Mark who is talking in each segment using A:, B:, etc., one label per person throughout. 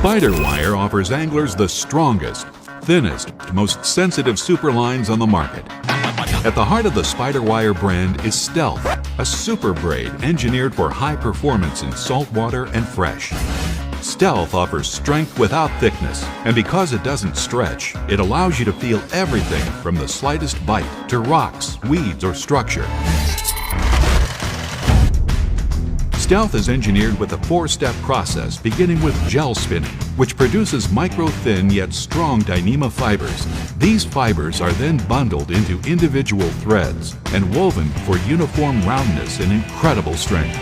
A: SpiderWire offers anglers the strongest, thinnest, most sensitive super lines on the market. At the heart of the SpiderWire brand is Stealth, a super braid engineered for high performance in saltwater and fresh. Stealth offers strength without thickness, and because it doesn't stretch, it allows you to feel everything from the slightest bite to rocks, weeds, or structure. Stealth is engineered with a 4-step process beginning with gel spinning, which produces micro-thin yet strong Dyneema fibers. These fibers are then bundled into individual threads and woven for uniform roundness and incredible strength.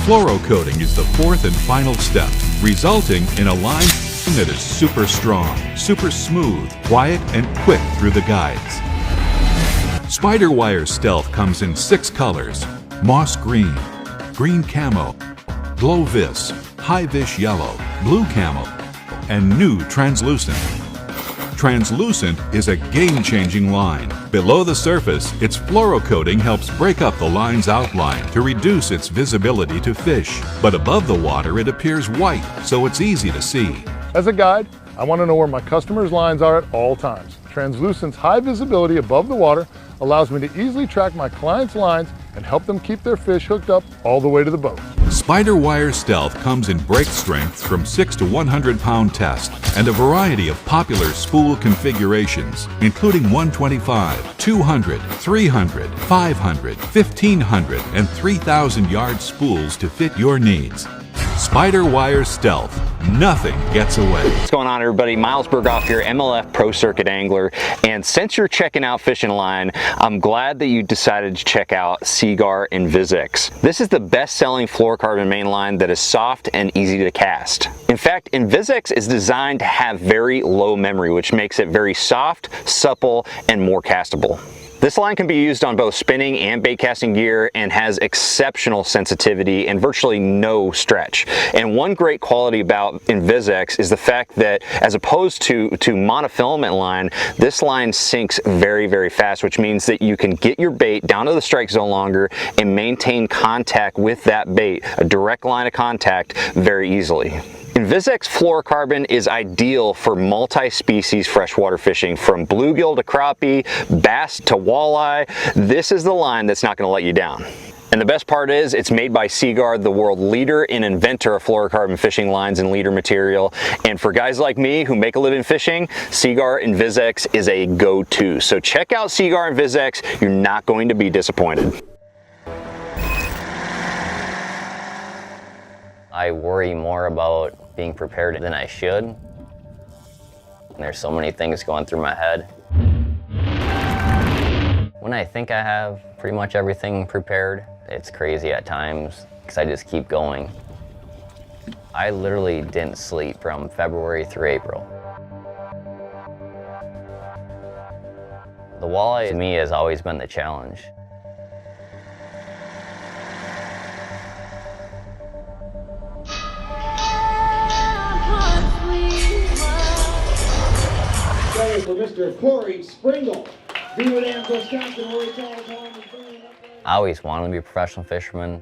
A: Fluoro coating is the 4th and final step, resulting in a line that is super strong, super smooth, quiet, and quick through the guides. SpiderWire Stealth comes in 6 colors: moss green, green camo, glow vis, high vis yellow, blue camo, and new translucent. Translucent is a game-changing line. Below the surface, its fluoro coating helps break up the line's outline to reduce its visibility to fish. But above the water, it appears white, so it's easy to see.
B: As a guide, I want to know where my customers' lines are at all times. Translucent's high visibility above the water allows me to easily track my clients' lines and help them keep their fish hooked up all the way to the boat.
A: SpiderWire Stealth comes in break strengths from 6 to 100-pound test and a variety of popular spool configurations, including 125, 200, 300, 500, 1500, and 3,000-yard spools to fit your needs. SpiderWire Stealth. Nothing gets away.
C: What's going on, everybody? Miles Berghoff here, MLF Pro Circuit Angler. And since you're checking out Fishing Line, I'm glad that you decided to check out Seaguar Invizx. This is the best-selling fluorocarbon main line that is soft and easy to cast. In fact, Invizx is designed to have very low memory, which makes it very soft, supple, and more castable. This line can be used on both spinning and bait casting gear and has exceptional sensitivity and virtually no stretch. And one great quality about Invizx is the fact that, as opposed to monofilament line, this line sinks very, very fast, which means that you can get your bait down to the strike zone longer and maintain contact with that bait, a direct line of contact, very easily. Invizx fluorocarbon is ideal for multi-species freshwater fishing, from bluegill to crappie, bass to walleye. This is the line that's not going to let you down. And the best part is, it's made by Seaguar, the world leader and inventor of fluorocarbon fishing lines and leader material. And for guys like me who make a living fishing, Seaguar Invizx is a go-to. So check out Seaguar Invizx. You're not going to be disappointed.
D: I worry more about being prepared than I should. And there's so many things going through my head. When I think I have pretty much everything prepared, it's crazy at times because I just keep going. I literally didn't sleep from February through April. The walleye to me has always been the challenge.
E: For Mr. Corey Springle.
D: I always wanted to be a professional fisherman.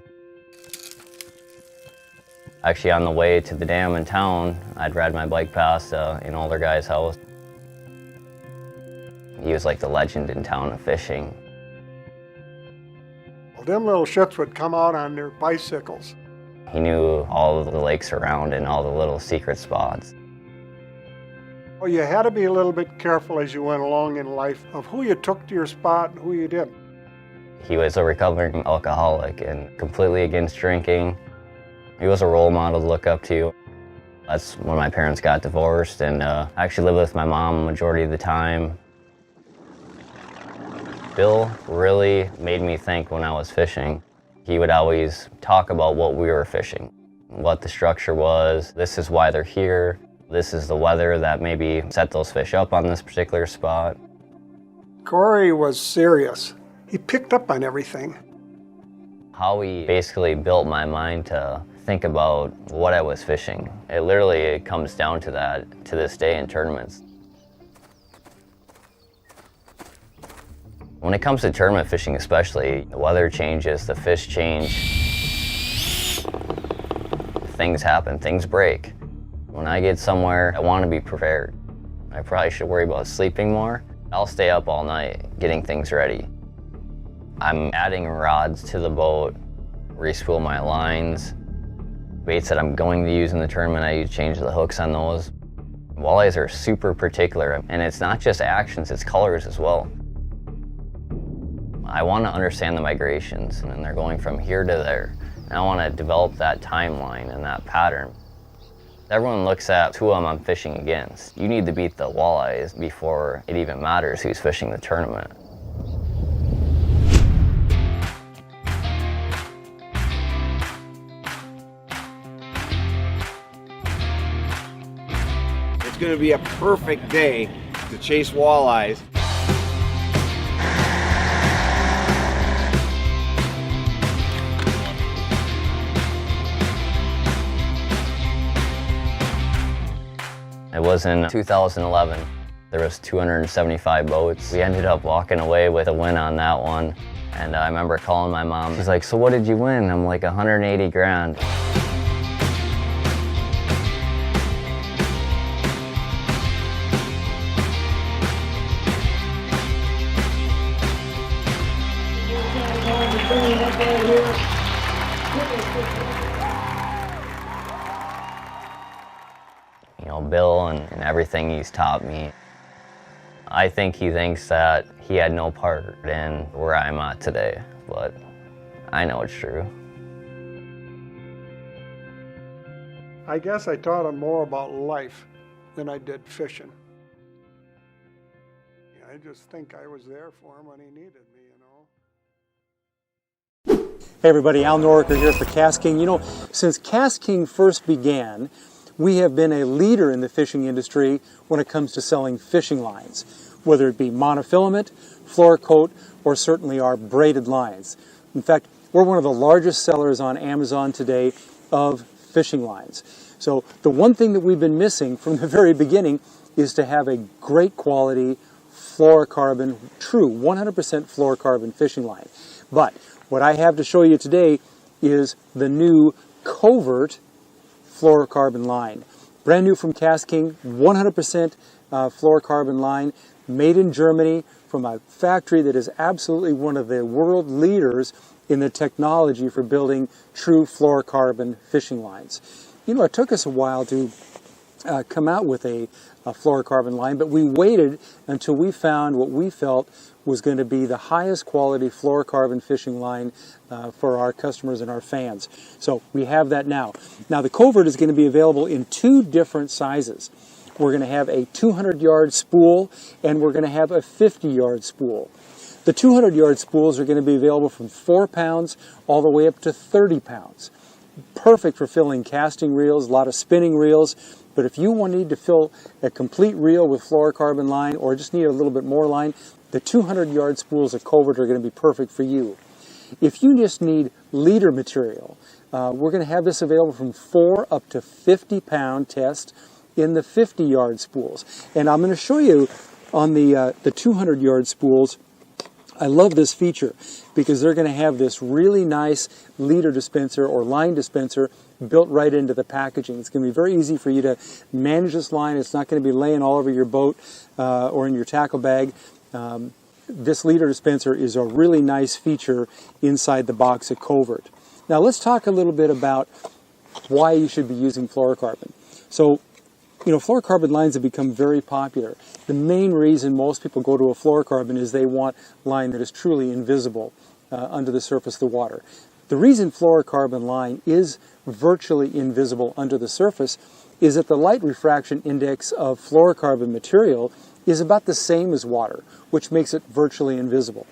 D: Actually, on the way to the dam in town, I'd ride my bike past an older guy's house. He was like the legend in town of fishing.
F: Well, them little shits would come out on their bicycles.
D: He knew all of the lakes around and all the little secret spots.
F: Well, you had to be a little bit careful as you went along in life of who you took to your spot and who you didn't.
D: He was a recovering alcoholic and completely against drinking. He was a role model to look up to. That's when my parents got divorced, and I actually lived with my mom the majority of the time. Bill really made me think when I was fishing. He would always talk about what we were fishing, what the structure was, this is why they're here. This is the weather that maybe set those fish up on this particular spot.
F: Corey was serious. He picked up on everything.
D: How he basically built my mind to think about what I was fishing. It comes down to that to this day in tournaments. When it comes to tournament fishing especially, the weather changes, the fish change. things happen, things break. When I get somewhere, I want to be prepared. I probably should worry about sleeping more. I'll stay up all night getting things ready. I'm adding rods to the boat, respool my lines. Baits that I'm going to use in the tournament, I change the hooks on those. Walleyes are super particular, and it's not just actions, it's colors as well. I want to understand the migrations, and they're going from here to there. And I want to develop that timeline and that pattern. Everyone looks at who I'm fishing against. You need to beat the walleyes before it even matters who's fishing the tournament.
G: It's going to be a perfect day to chase walleyes.
D: It was in 2011. There was 275 boats. We ended up walking away with a win on that one. And I remember calling my mom. She's like, "So what did you win?" I'm like, 180 grand. You know, Bill and everything he's taught me. I think he thinks that he had no part in where I'm at today, but I know it's true.
F: I guess I taught him more about life than I did fishing. I just think I was there for him when he needed me, you know.
H: Hey everybody, Al Noriker here for KastKing. You know, since KastKing first began, we have been a leader in the fishing industry when it comes to selling fishing lines, whether it be monofilament, Fluorocoat, or certainly our braided lines. In fact, we're one of the largest sellers on Amazon today of fishing lines. So the one thing that we've been missing from the very beginning is to have a great quality fluorocarbon, true 100% fluorocarbon fishing line. But what I have to show you today is the new Kovert fluorocarbon line. Brand new from KastKing, 100% fluorocarbon line, made in Germany from a factory that is absolutely one of the world leaders in the technology for building true fluorocarbon fishing lines. You know, it took us a while to come out with a fluorocarbon line, but we waited until we found what we felt was going to be the highest quality fluorocarbon fishing line for our customers and our fans. So we have that now. Now the Kovert is going to be available in two different sizes. We're going to have a 200-yard spool and we're going to have a 50-yard spool. The 200-yard spools are going to be available from 4 pounds all the way up to 30 pounds. Perfect for filling casting reels, a lot of spinning reels. But if you need to fill a complete reel with fluorocarbon line or just need a little bit more line, the 200-yard spools of Kovert are going to be perfect for you. If you just need leader material, we're going to have this available from 4 up to 50-pound test in the 50-yard spools. And I'm going to show you on the 200-yard spools. I love this feature because they're going to have this really nice leader dispenser or line dispenser built right into the packaging. It's going to be very easy for you to manage this line. It's not going to be laying all over your boat or in your tackle bag. This leader dispenser is a really nice feature inside the box of Kovert. Now let's talk a little bit about why you should be using fluorocarbon. So, you know, fluorocarbon lines have become very popular. The main reason most people go to a fluorocarbon is they want line that is truly invisible under the surface of the water. The reason fluorocarbon line is virtually invisible under the surface is that the light refraction index of fluorocarbon material is about the same as water, which makes it virtually invisible.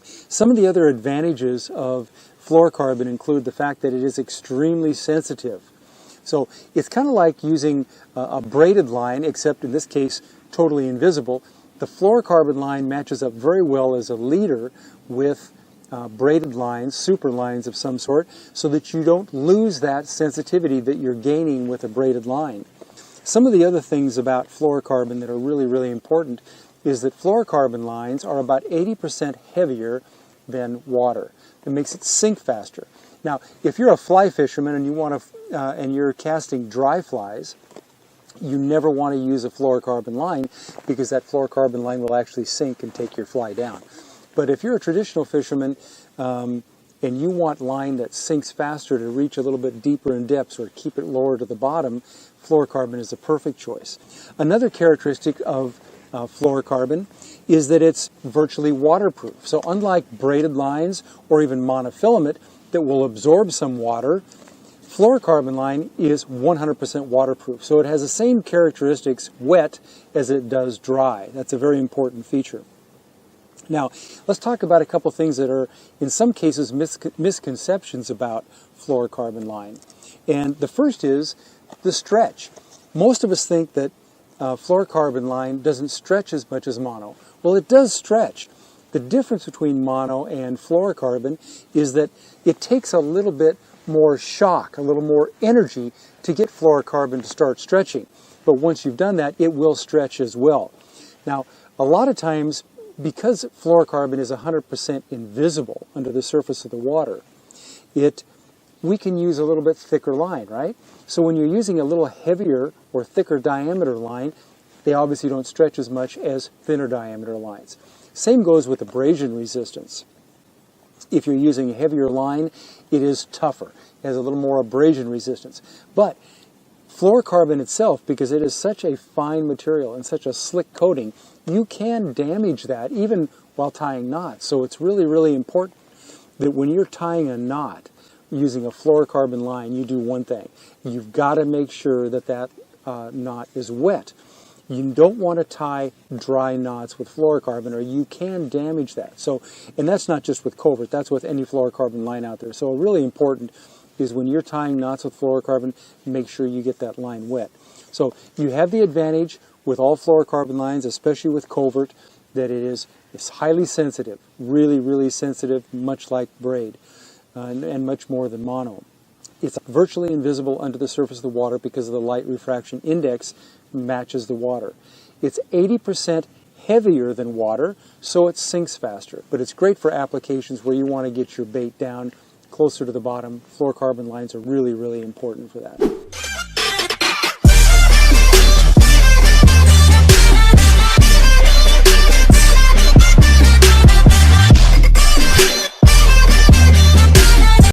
H: Some of the other advantages of fluorocarbon include the fact that it is extremely sensitive. So it's kind of like using a braided line, except in this case totally invisible. The fluorocarbon line matches up very well as a leader with braided lines, super lines of some sort, so that you don't lose that sensitivity that you're gaining with a braided line. Some of the other things about fluorocarbon that are really, really important is that fluorocarbon lines are about 80% heavier than water. It makes it sink faster. Now, if you're a fly fisherman and you want to and you're casting dry flies, you never want to use a fluorocarbon line because that fluorocarbon line will actually sink and take your fly down. But if you're a traditional fisherman and you want line that sinks faster to reach a little bit deeper in depths or keep it lower to the bottom, fluorocarbon is a perfect choice. Another characteristic of fluorocarbon is that it's virtually waterproof. So unlike braided lines or even monofilament that will absorb some water, fluorocarbon line is 100% waterproof. So it has the same characteristics wet as it does dry. That's a very important feature. Now, let's talk about a couple things that are, in some cases, misconceptions about fluorocarbon line. And the first is the stretch. Most of us think that fluorocarbon line doesn't stretch as much as mono. Well, it does stretch. The difference between mono and fluorocarbon is that it takes a little bit more shock, a little more energy to get fluorocarbon to start stretching. But once you've done that, it will stretch as well. Now, a lot of times, because fluorocarbon is 100% invisible under the surface of the water, we can use a little bit thicker line, right? So when you're using a little heavier or thicker diameter line, they obviously don't stretch as much as thinner diameter lines. Same goes with abrasion resistance. If you're using a heavier line, it is tougher. It has a little more abrasion resistance. But fluorocarbon itself, because it is such a fine material and such a slick coating, you can damage that even while tying knots. So it's really, really important that when you're tying a knot using a fluorocarbon line, you do one thing. You've got to make sure that that knot is wet. You don't want to tie dry knots with fluorocarbon or you can damage that. So, and that's not just with Kovert, that's with any fluorocarbon line out there. So really important is when you're tying knots with fluorocarbon, make sure you get that line wet. So you have the advantage with all fluorocarbon lines, especially with Kovert, that it's highly sensitive, really, really sensitive, much like braid, and much more than mono. It's virtually invisible under the surface of the water because of the light refraction index matches the water. It's 80% heavier than water, so it sinks faster. But it's great for applications where you want to get your bait down closer to the bottom. Fluorocarbon lines are really, really important for that.